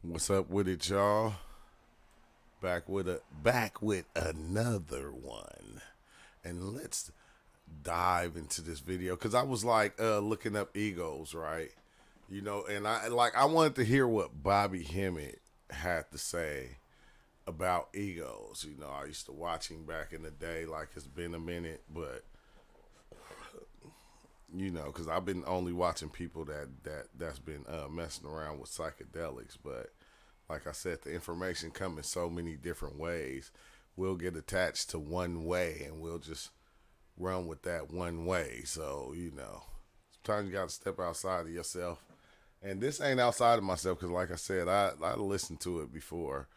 What's up with it, y'all? Back with another one, and let's dive into this video because I was like looking up egos, right? And I wanted to hear what Bobby Hemmitt had to say about egos. I used to watch him back in the day, like it's been a minute, but because I've been only watching people that's been messing around with psychedelics. But like I said, the information come in so many different ways. We'll get attached to one way and we'll just run with that one way. So sometimes you got to step outside of yourself. And this ain't outside of myself because, like I said, I listened to it before.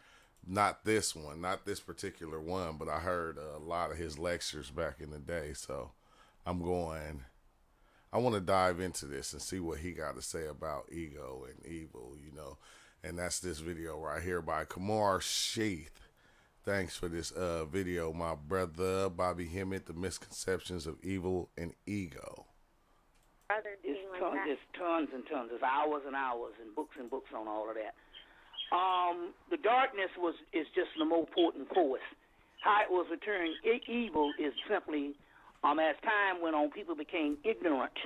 Not this one, not this particular one, but I heard a lot of his lectures back in the day. So I want to dive into this and see what he got to say about ego and evil. And that's this video right here by Kumar Sheath. Thanks for this video, my brother, Bobby Hemmitt, The Misconceptions of Evil and Ego. There's tons and tons. There's hours and hours and books on all of that. The darkness is just the most potent force. How it was returned evil is simply, as time went on, people became ignorant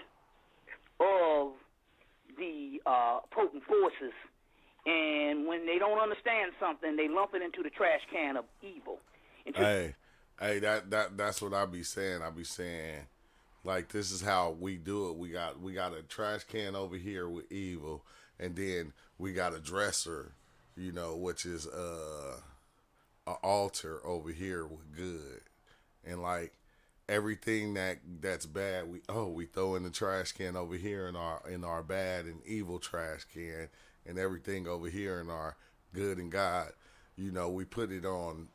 of the potent forces, and when they don't understand something, they lump it into the trash can of evil. That's what I be saying. I be saying, like, this is how we do it. We got a trash can over here with evil, and then we got a dresser, which is a altar over here with good, and like everything that's bad, we throw in the trash can over here in our bad and evil trash can, and everything over here in our good and God, we put it on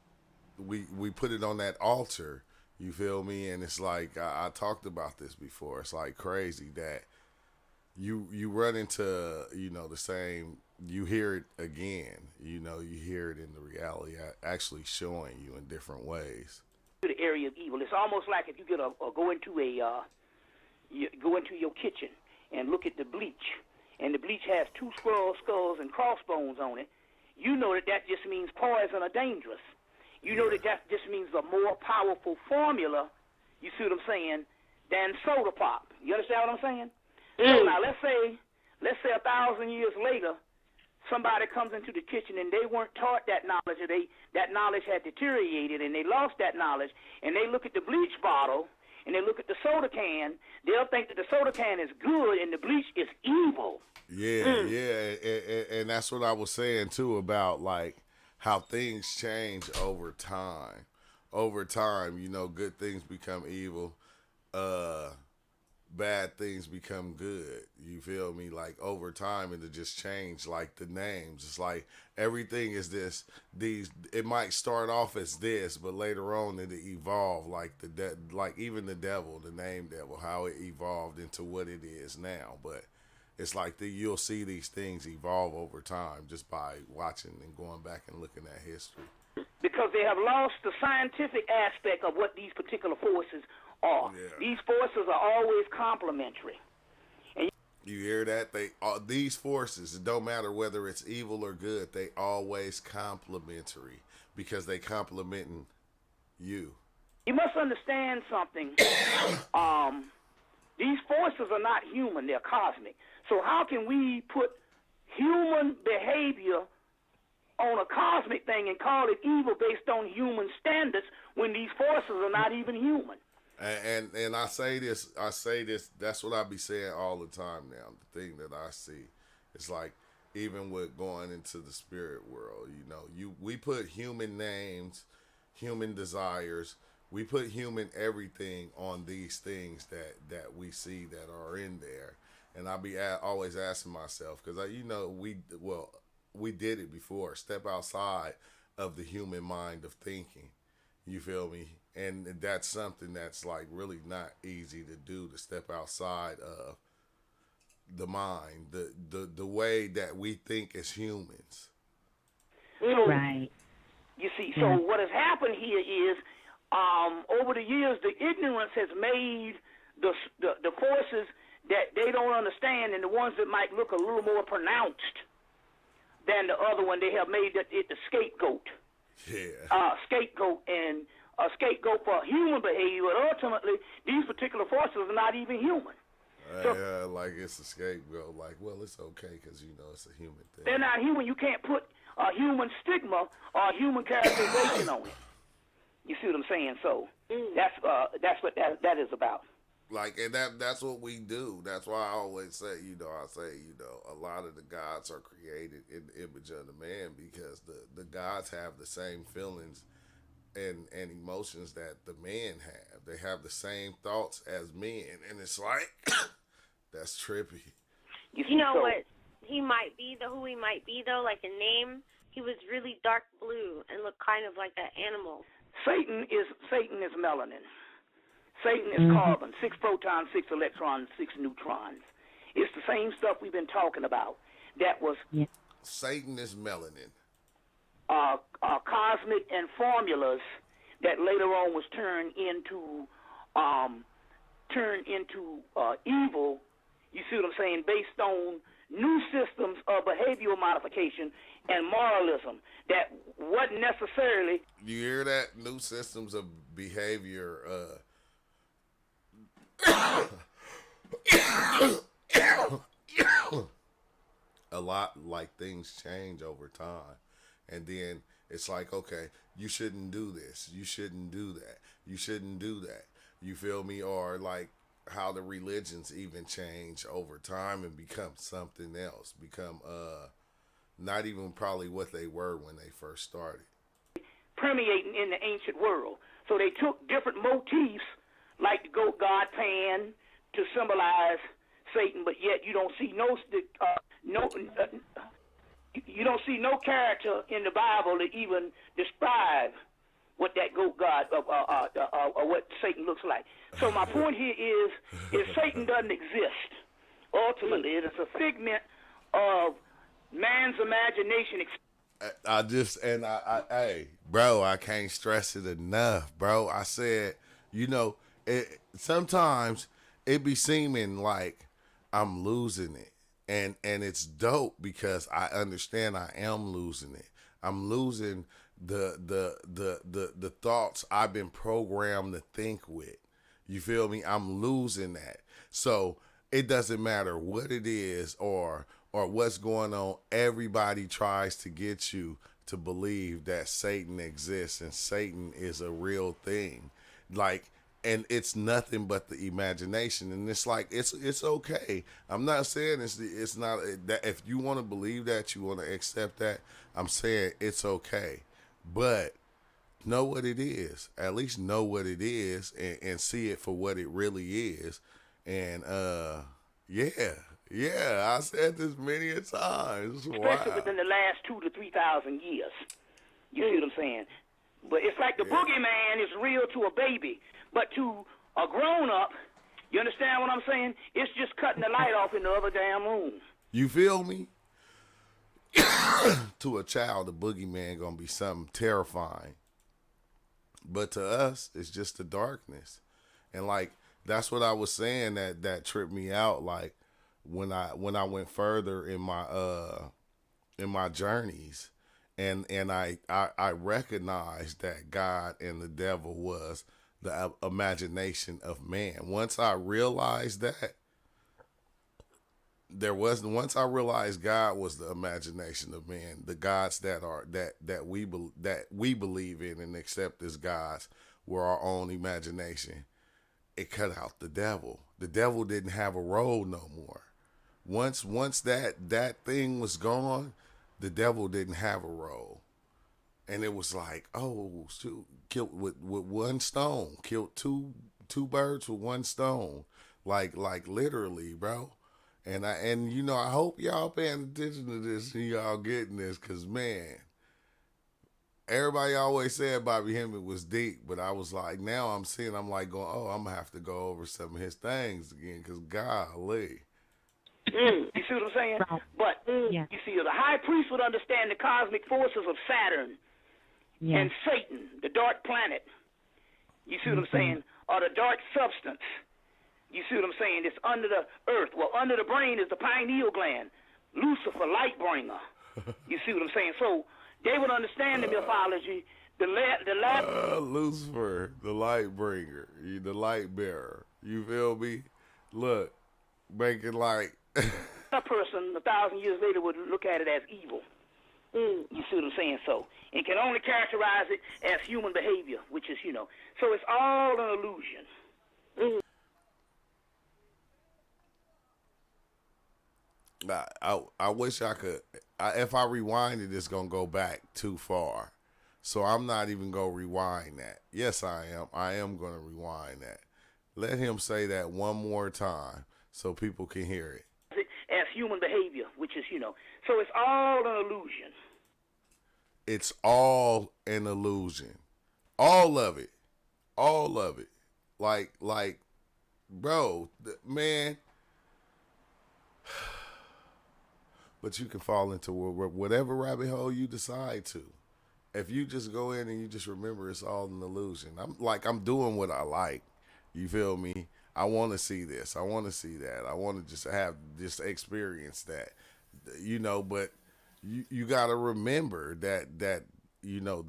that altar. You feel me? And it's like I talked about this before. It's like crazy that you run into the same. You hear it again. You hear it in the reality actually showing you in different ways. The area of evil. It's almost like if you go into your kitchen and look at the bleach, and the bleach has two skulls and crossbones on it. You know that just means poison or dangerous. You know that just means a more powerful formula. You see what I'm saying? Than soda pop. You understand what I'm saying? So now let's say 1,000 years later, somebody comes into the kitchen and they weren't taught that knowledge, or that knowledge had deteriorated and they lost that knowledge, and they look at the bleach bottle and they look at the soda can, they'll think that the soda can is good and the bleach is evil. Yeah, and that's what I was saying too about like how things change over time. Over time, good things become evil. Bad things become good. You feel me? Like over time, it'll just change. Like the names, it's like everything is these. It might start off as this, but later on it'll evolve. Like like even the devil, the name devil, how it evolved into what it is now. But it's like you'll see these things evolve over time just by watching and going back and looking at history. Because they have lost the scientific aspect of what these particular forces are. Yeah. These forces are always complementary. And you hear that? These forces, it don't matter whether it's evil or good, they always complementary because they complementing you. You must understand something. These forces are not human, they're cosmic. So how can we put human behavior on a cosmic thing and call it evil based on human standards when these forces are not even human? And I say this, that's what I be saying all the time now. The thing that I see, it's like even with going into the spirit world, we put human names, human desires, we put human everything on these things that we see that are in there. And I be always asking myself, because we did it before. Step outside of the human mind of thinking. You feel me? And that's something that's like really not easy to do, to step outside of the mind, the way that we think as humans. Right. You see, so what has happened here is over the years, the ignorance has made the forces that they don't understand, and the ones that might look a little more pronounced, than the other one. They have made it the scapegoat. Yeah. Scapegoat and a scapegoat for human behavior. But ultimately, these particular forces are not even human. Yeah, like it's a scapegoat. Like, well, it's okay because, it's a human thing. They're not human. You can't put a human stigma or a human characterization on it. You see what I'm saying? So that's what that is about. Like, and that's what we do. That's why I always say, a lot of the gods are created in the image of the man because the gods have the same feelings and emotions that the men have. They have the same thoughts as men, and it's like that's trippy. You know what he might be, though? Who he might be, though? Like a name, he was really dark blue and looked kind of like an animal. Satan is melanin. Satan is carbon, 6 protons, 6 electrons, 6 neutrons. It's the same stuff we've been talking about. That was Satan is melanin. Cosmic and formulas that later on was turned into evil. You see what I'm saying? Based on new systems of behavioral modification and moralism that wasn't necessarily. You hear that? New systems of behavior. A lot like things change over time. And then it's like, okay, you shouldn't do this. You shouldn't do that. You shouldn't do that. You feel me? Or like how the religions even change over time and become something else. Become not even probably what they were when they first started. Permeating in the ancient world. So they took different motifs like the goat god Pan to symbolize Satan, but yet you don't see you don't see no character in the Bible to even describe what that goat god or what Satan looks like. So my point here is Satan doesn't exist. Ultimately, it is a figment of man's imagination. Hey, bro, I can't stress it enough, bro. I said, sometimes it be seeming like I'm losing it. And it's dope because I understand I am losing it. I'm losing the thoughts I've been programmed to think with. You feel me? I'm losing that. So it doesn't matter what it is or what's going on. Everybody tries to get you to believe that Satan exists and Satan is a real thing. And it's nothing but the imagination. And it's like, it's okay. I'm not saying it's not that if you want to believe that, you want to accept that, I'm saying it's okay. But know what it is. At least know what it is and see it for what it really is. And I said this many a times. Especially within the last 2,000 to 3,000 years. You see what I'm saying? But it's like the boogeyman is real to a baby. But to a grown-up, you understand what I'm saying? It's just cutting the light off in the other damn room. You feel me? To a child, the boogeyman gonna be something terrifying. But to us, it's just the darkness. And like, that's what I was saying that tripped me out. Like, when I went further in my journeys, and I recognized that God and the devil was the imagination of man. Once I realized that, once I realized God was the imagination of man, the gods that we believe in and accept as gods were our own imagination. It cut out the devil. The devil didn't have a role no more. Once that thing was gone, the devil didn't have a role. And it was like, oh, shoot, killed with one stone, killed two birds with one stone, like literally, bro. And I hope y'all paying attention to this and y'all getting this, cause man, everybody always said Bobby Hemmitt was deep, but I was like, now I'm like going, oh, I'm gonna have to go over some of his things again, cause golly. You see what I'm saying? But you see, the high priest would understand the cosmic forces of Saturn. And Satan, the dark planet, you see what I'm saying, or the dark substance, you see what I'm saying, it's under the earth. Well, under the brain is the pineal gland, Lucifer, light bringer. You see what I'm saying? So they would understand the mythology. Lucifer, the light bringer, the light bearer. You feel me? Look, make it like a person 1,000 years later would look at it as evil. You see what I'm saying? So it can only characterize it as human behavior, which is, so it's all an illusion. I wish I could. If I rewind it, it's gonna go back too far. So I'm not even gonna rewind that. Yes, I am. I am gonna rewind that. Let him say that one more time so people can hear it. As human behavior, which is, so it's all an illusion. It's all an illusion. All of it. All of it. Like, bro, man. But you can fall into whatever rabbit hole you decide to. If you just go in and you just remember it's all an illusion. I'm doing what I like. You feel me? I want to see this. I want to see that. I want to just experience that. But you got to remember that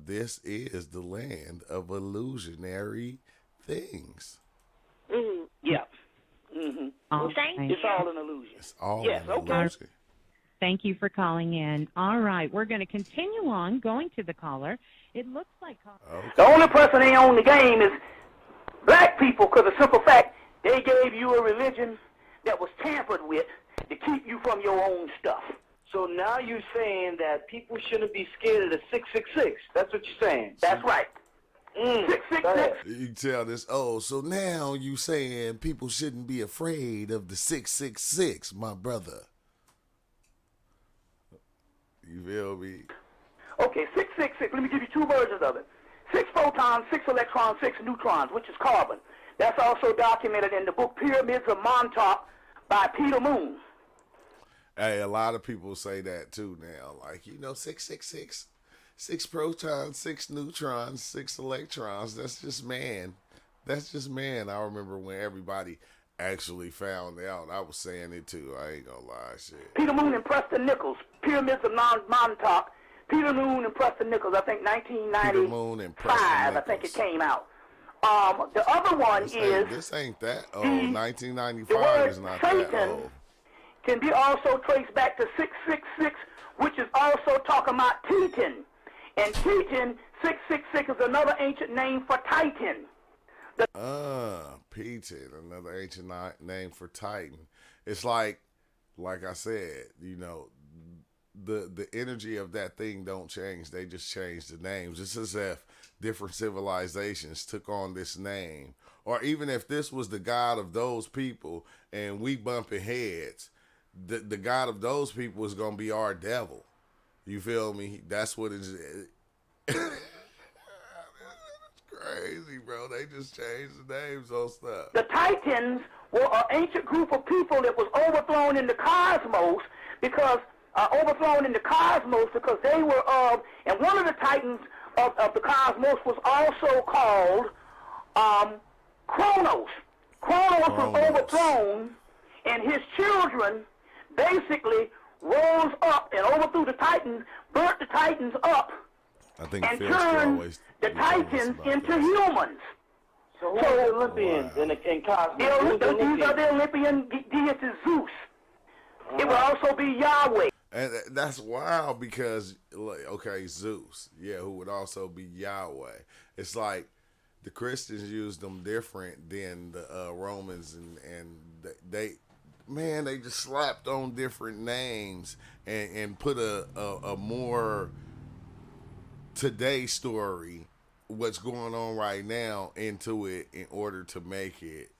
this is the land of illusionary things. Mm-hmm. Yeah. Mm-hmm. Well, it's all an illusion. It's all an illusion. Thank you for calling in. All right, we're going to continue on going to the caller. It looks like... Okay. The only person ain't on the game is black people, because the simple fact, they gave you a religion that was tampered with to keep you from your own stuff. So now you're saying that people shouldn't be scared of the 666. That's what you're saying. That's right. 666. You can tell this. Oh, so now you saying people shouldn't be afraid of the 666, my brother. You feel me? Okay, 666. Let me give you two versions of it. 6 photons, 6 electrons, 6 neutrons, which is carbon. That's also documented in the book Pyramids of Montauk by Peter Moon. Hey, a lot of people say that too now. 666. 6 protons, 6 neutrons, 6 electrons. That's just man. I remember when everybody actually found out. I was saying it too. I ain't gonna lie, shit. Peter Moon and Preston Nichols, Pyramids of Montauk. Peter Moon and Preston Nichols, I think 1995. Peter Moon and Preston Nichols. I think it came out. The other one this ain't that old. 1995 is not Satan that old. Can be also traced back to 666, which is also talking about Titan. And Titan, 666 is another ancient name for Titan. Titan, another ancient name for Titan. It's like I said, the energy of that thing don't change. They just change the names. It's as if different civilizations took on this name. Or even if this was the god of those people and we bumping heads, the god of those people is going to be our devil. You feel me? That's what it is. It's crazy, bro. They just changed the names on stuff. The Titans were an ancient group of people that was overthrown in the cosmos because they were of, and one of the Titans of the cosmos was also called Kronos. Kronos was overthrown, and his children basically rose up and overthrew the Titans, burnt the Titans up, and turned the Titans into humans. So who are the Olympians in cosmos? These are the Olympian deities, Zeus. It would also be Yahweh. And that's wild because, Zeus, who would also be Yahweh. It's like the Christians used them different than the Romans, and they just slapped on different names and put a more today story, what's going on right now, into it in order to make it.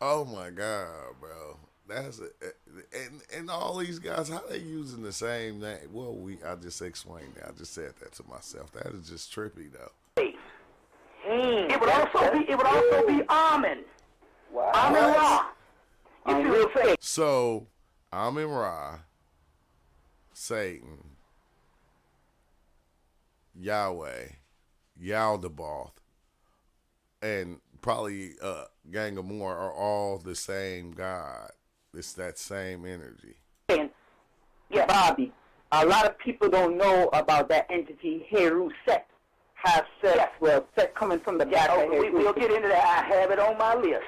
Oh my God, bro. That's it. And all these guys, how they using the same name? Well, I just explained that. I just said that to myself. That is just trippy, though. It would also be Amen. Wow. Amen Ra. You see what I'm saying? So, Amen Ra, Satan, Yahweh, Yaldabaoth, and probably a gang of more are all the same God. It's that same energy. Yeah, Bobby. a lot of people don't know about that entity, Heru Set. Have Set, Yes. well, Set coming from the back of Heru. We'll get into that. I have it on my list.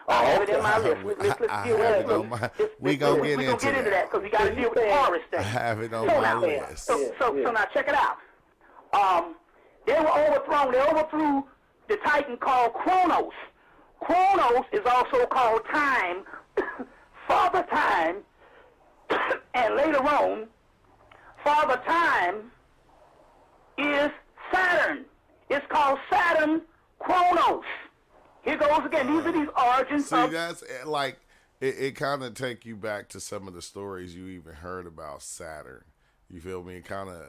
I have it in my list. Let's deal with have it. it on my. We gonna get into that. Because we got to deal with the Taurus thing. I have it on So my now- list. So now check it out. They were overthrown. They overthrew the Titan called Kronos. Kronos is also called Time, Father Time, and later on, Father Time is Saturn. It's called Saturn Kronos. Here goes again. These are these origins See, of... that's like it kind of take you back to some of the stories you even heard about Saturn. You feel me? It kind of,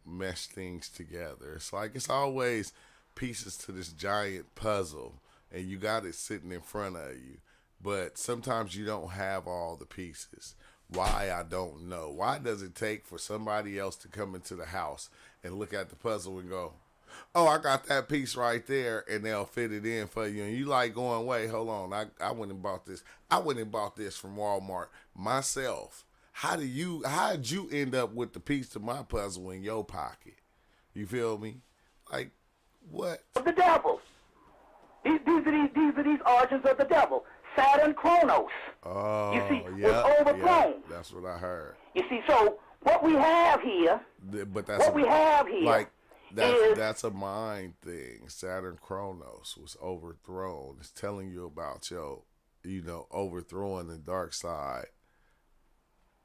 mesh things together. It's like it's always pieces to this giant puzzle, and you got it sitting in front of you. But sometimes you don't have all the pieces. Why, I don't know. Why does it take for somebody else to come into the house and look at the puzzle and go, oh, I got that piece right there, and they'll fit it in for you. And you like going, wait, hold on. I went and bought this. I went and bought this from Walmart myself. How'd you end up with the piece to my puzzle in your pocket? You feel me? Like, what? The devil. These are these origins of the devil. Saturn Kronos. Oh, You see, yeah, was overthrown. yeah, that's what I heard. You see, so what we have here, But that's is that's a mind thing. Saturn Kronos was overthrown. It's telling you about your, overthrowing the dark side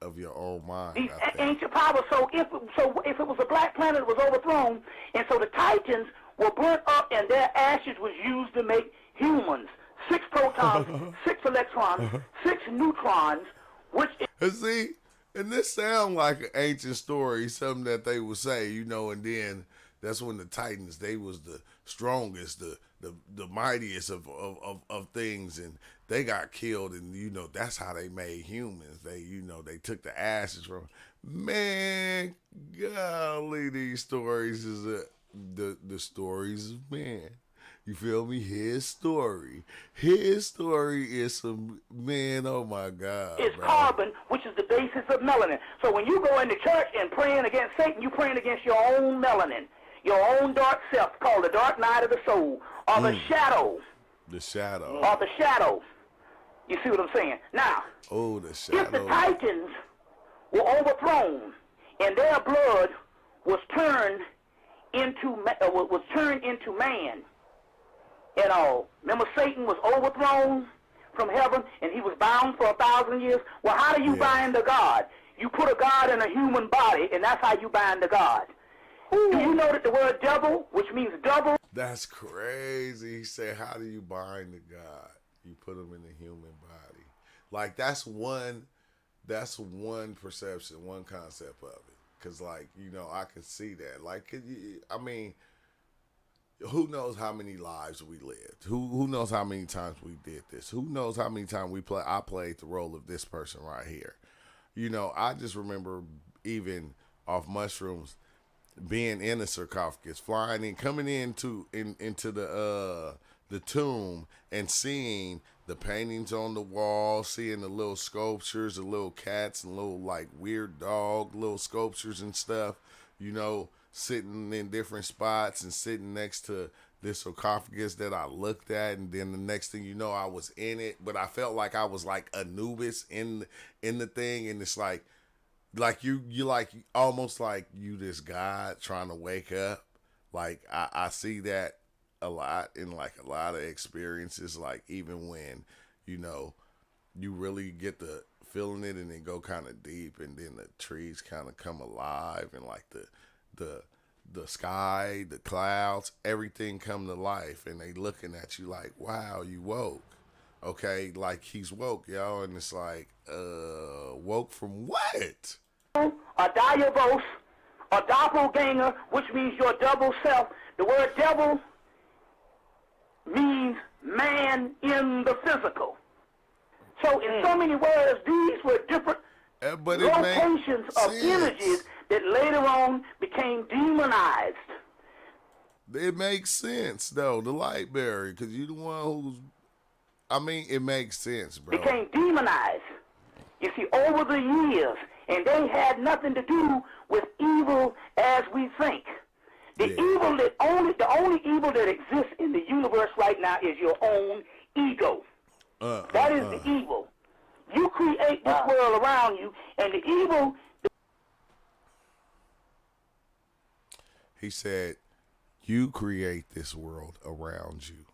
of your own mind. these I think. ancient powers. So if it was a black planet, it was overthrown, and so the Titans were burnt up, and their ashes was used to make humans. 6 protons, 6 electrons, 6 neutrons, which And see, and this sound like an ancient story, something that they would say, and then that's when the Titans, they was the strongest, the mightiest of things, and they got killed, and that's how they made humans. They they took the ashes from. Man, golly, these stories is the stories of man. You feel me? His story is some man. Oh my God! is bro. carbon, which is the basis of melanin. So when you go into church and praying against Satan, you're praying against your own melanin, your own dark self, called the dark night of the soul, or the shadow. The shadow. Or the shadow. You see what I'm saying? Now, Oh, the shadow. if the Titans were overthrown and their blood was turned into man, remember Satan was overthrown from heaven and he was bound for 1,000 years. Well, how do you bind a God? You put a God in a human body, and that's how you bind a God. Do you know that the word devil, which means double, That's crazy. He said, how do you bind the God? You put him in the human body. Like, that's one perception, one concept of it. Because, I can see that. Like, who knows how many lives we lived? Who knows how many times we did this? Who knows how many times I played the role of this person right here? I just remember even off mushrooms, being in a sarcophagus, flying in, coming into the tomb and seeing the paintings on the wall, seeing the little sculptures, the little cats and little weird dog, little sculptures and stuff, sitting in different spots and sitting next to this sarcophagus that I looked at, and then the next thing you know, I was in it, but I felt like I was like Anubis in the thing, and it's like you almost like you this God trying to wake up. Like I see that a lot in a lot of experiences, even when you really get the feeling it and then go kind of deep, and then the trees kind of come alive, and the sky, the clouds, everything come to life, and they looking at you like, wow, you woke. Okay, he's woke, y'all, and it's woke from what? a diabos, a doppelganger, which means your double self. The word devil means man in the physical. So in so many words, these were different locations of energies that later on became demonized. It makes sense, though, the light bearer, because you're the one it makes sense, bro. Became demonized. You see, over the years, and they had nothing to do with evil as we think. The only evil that exists in the universe right now is your own ego. That is the evil. You create this world around you, and the evil. He said, you create this world around you.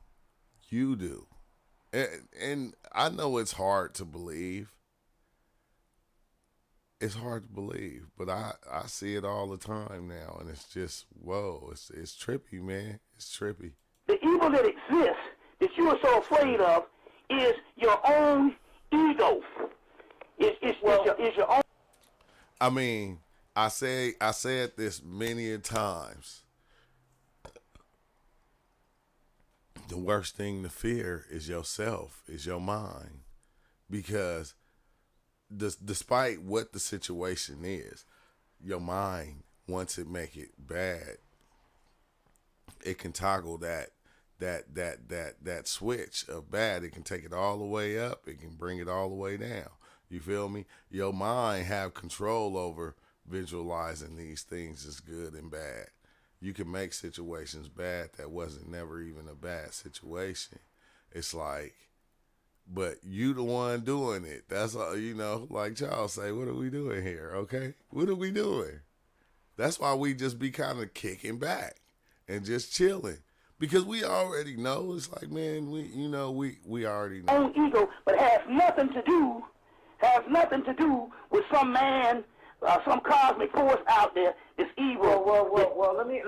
You do. And I know it's hard to believe. It's hard to believe, but I see it all the time now, and it's just, whoa, it's trippy, man. It's trippy. The evil that exists, that you are so afraid of, is your own ego. Is your own. I mean, I said this many a times. The worst thing to fear is yourself, is your mind, because despite what the situation is, your mind, once it make it bad, it can toggle that switch of bad. It can take it all the way up. It can bring it all the way down. You feel me? Your mind have control over visualizing these things as good and bad. You can make situations bad that wasn't never even a bad situation. It's like, but you the one doing it. That's all, like Charles say, what are we doing here? Okay? What are we doing? That's why we just be kind of kicking back and just chilling. Because we already know. It's like, man, we already know. Own ego, but has nothing to do with some man, some cosmic force out there that's evil. Well, let me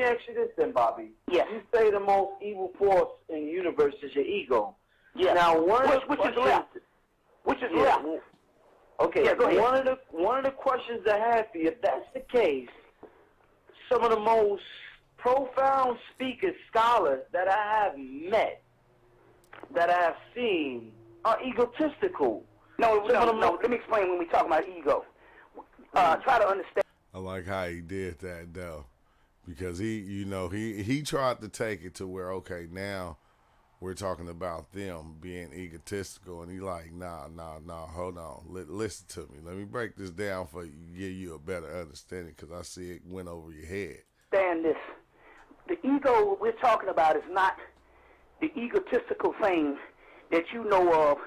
ask you this then, Bobby. Yes. You say the most evil force in the universe is your ego. Yeah. Now, which is left? Which is left? Okay. Yeah, go ahead. One of the questions I have for you, if that's the case, some of the most profound speakers, scholars that I have met, that I have seen, are egotistical. No. Let me explain when we talk about ego. Try to understand. I like how he did that though, because he tried to take it to where, okay, now we're talking about them being egotistical, and he like, nah, hold on, listen to me. Let me break this down for you, give you a better understanding, because I see it went over your head. Understand this. The ego we're talking about is not the egotistical thing that you know of.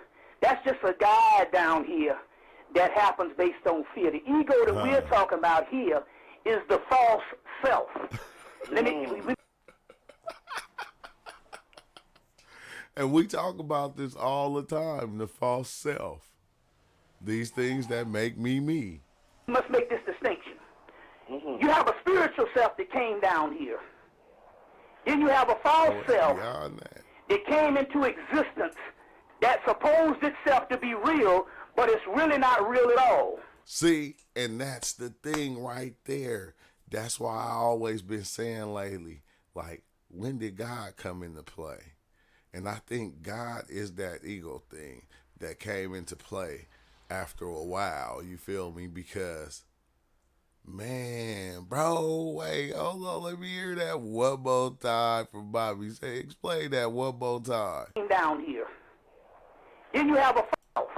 That's just a guide down here that happens based on fear. The ego that we're talking about here is the false self. And we talk about this all the time, the false self. These things that make me me. You must make this distinction. You have a spiritual self that came down here. Then you have a false self that came into existence that supposed itself to be real, but it's really not real at all. See, and that's the thing right there. That's why I always been saying lately, like, when did God come into play? And I think God is that ego thing that came into play after a while, you feel me? Because, man, bro, wait, hold on, let me hear that one more time from Bobby. Say, explain that one more time. Down here. Then you have a false.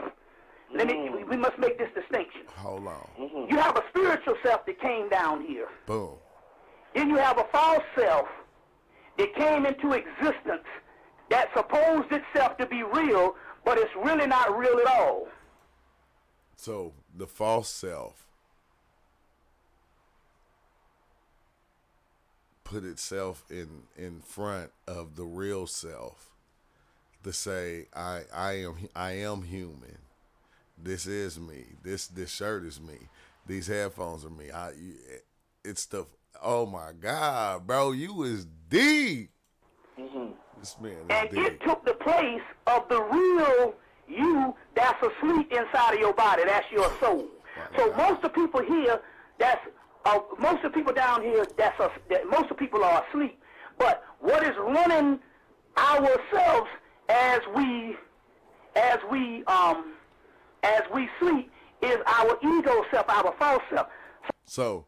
We must make this distinction. Hold on. You have a spiritual self that came down here. Boom. Then you have a false self that came into existence that supposed itself to be real, but it's really not real at all. So the false self put itself in front of the real self to say, I am human. This is me. This shirt is me. These headphones are me. It's the, oh my God, bro, you is deep. This man is and deep. it took the place of the real you that's asleep inside of your body. That's your soul. So most of the people here, most of the people down here, most of the people are asleep. But what is running ourselves as we sleep is our ego self, our false self. So,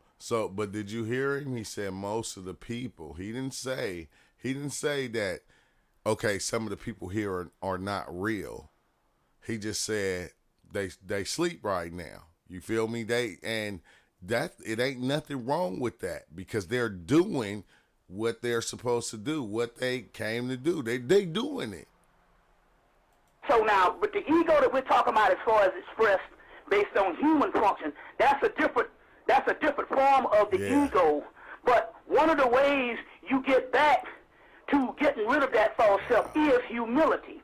but did you hear him? He said most of the people. He didn't say that, okay, some of the people here are not real. He just said they sleep right now. You feel me? It ain't nothing wrong with that because they're doing what they're supposed to do, what they came to do. They doing it. So now, with the ego that we're talking about as far as expressed based on human function, that's a different form of the ego. But one of the ways you get back to getting rid of that false self is humility.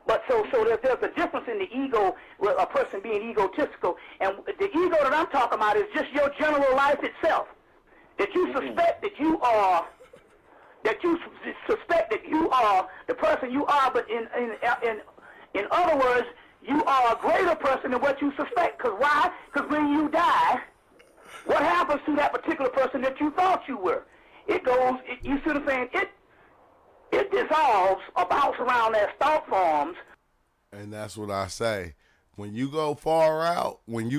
But so there's a difference in the ego, with a person being egotistical, and the ego that I'm talking about is just your general life itself. That you suspect that you are the person you are, but in other words, you are a greater person than what you suspect. Because why? Because when you die, what happens to that particular person that you thought you were? It goes, you see what I'm saying? It dissolves or bounces around as thought forms. And that's what I say. When you go far out in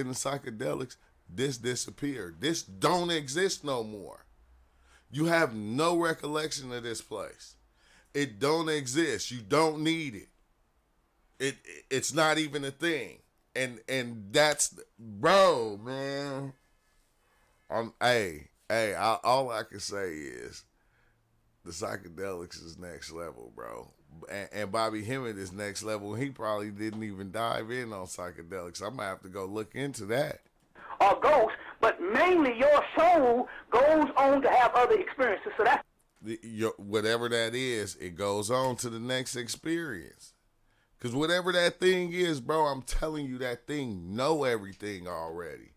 the psychedelics, this disappeared. This don't exist no more. You have no recollection of this place. It don't exist. You don't need it. It's not even a thing. And that's, bro, man. All I can say is the psychedelics is next level, bro. And Bobby Hemmitt is next level. He probably didn't even dive in on psychedelics. I'm going to have to go look into that. Or ghosts, but mainly your soul goes on to have other experiences. So that's whatever that is, it goes on to the next experience. Because whatever that thing is, bro, I'm telling you, that thing know everything already.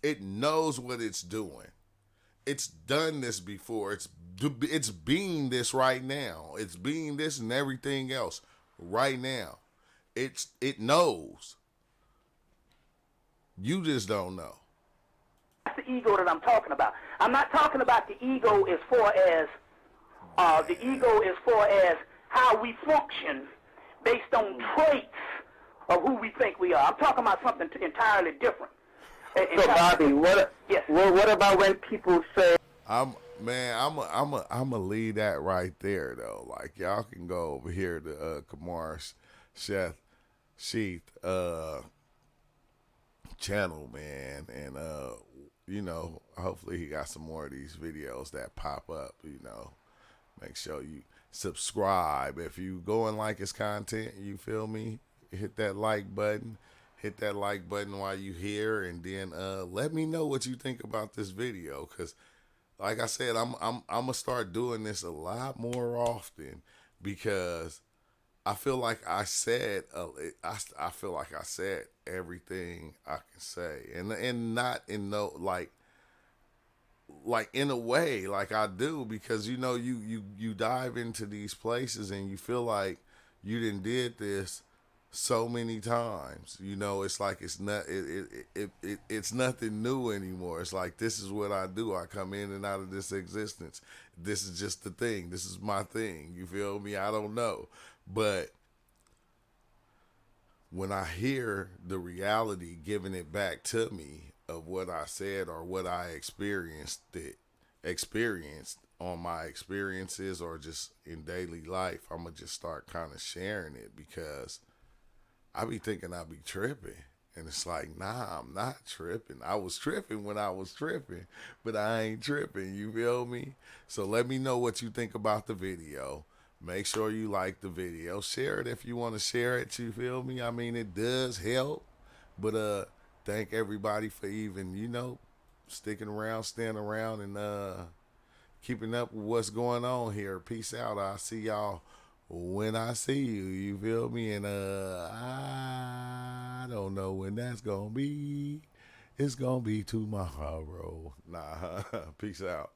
It knows what it's doing. It's done this before. It's being this right now. It's being this and everything else right now. It knows. You just don't know. That's the ego that I'm talking about. I'm not talking about the ego as far as how we function based on traits of who we think we are. I'm talking about something entirely different. So Bobby, what about when people say? I'm a leave that right there though. Like y'all can go over here to Kumar Sheath channel, man, and hopefully he got some more of these videos that pop up. Make sure you subscribe if you go and like his content. You feel me? Hit that like button. Hit that like button while you here, and then let me know what you think about this video. Cause, like I said, I'm gonna start doing this a lot more often because I feel like I said everything I can say, and not in no like in a way like I do, because you dive into these places and you feel like you done did this so many times. It's like it's nothing new anymore. It's like, this is what I do. I come in and out of this existence. This is just the thing. This is my thing. You feel me? I don't know. But when I hear the reality giving it back to me of what I said or what I experienced on my experiences or just in daily life, I'm going to just start kind of sharing it, because I be thinking I be tripping. And it's like, nah, I'm not tripping. I was tripping when I was tripping, but I ain't tripping. You feel me? So let me know what you think about the video. Make sure you like the video. Share it if you want to share it. You feel me? I mean, it does help. But thank everybody for even, sticking around, staying around, and keeping up with what's going on here. Peace out. I'll see y'all when I see you. You feel me? And I don't know when that's gonna be. It's gonna be tomorrow. Nah. Peace out.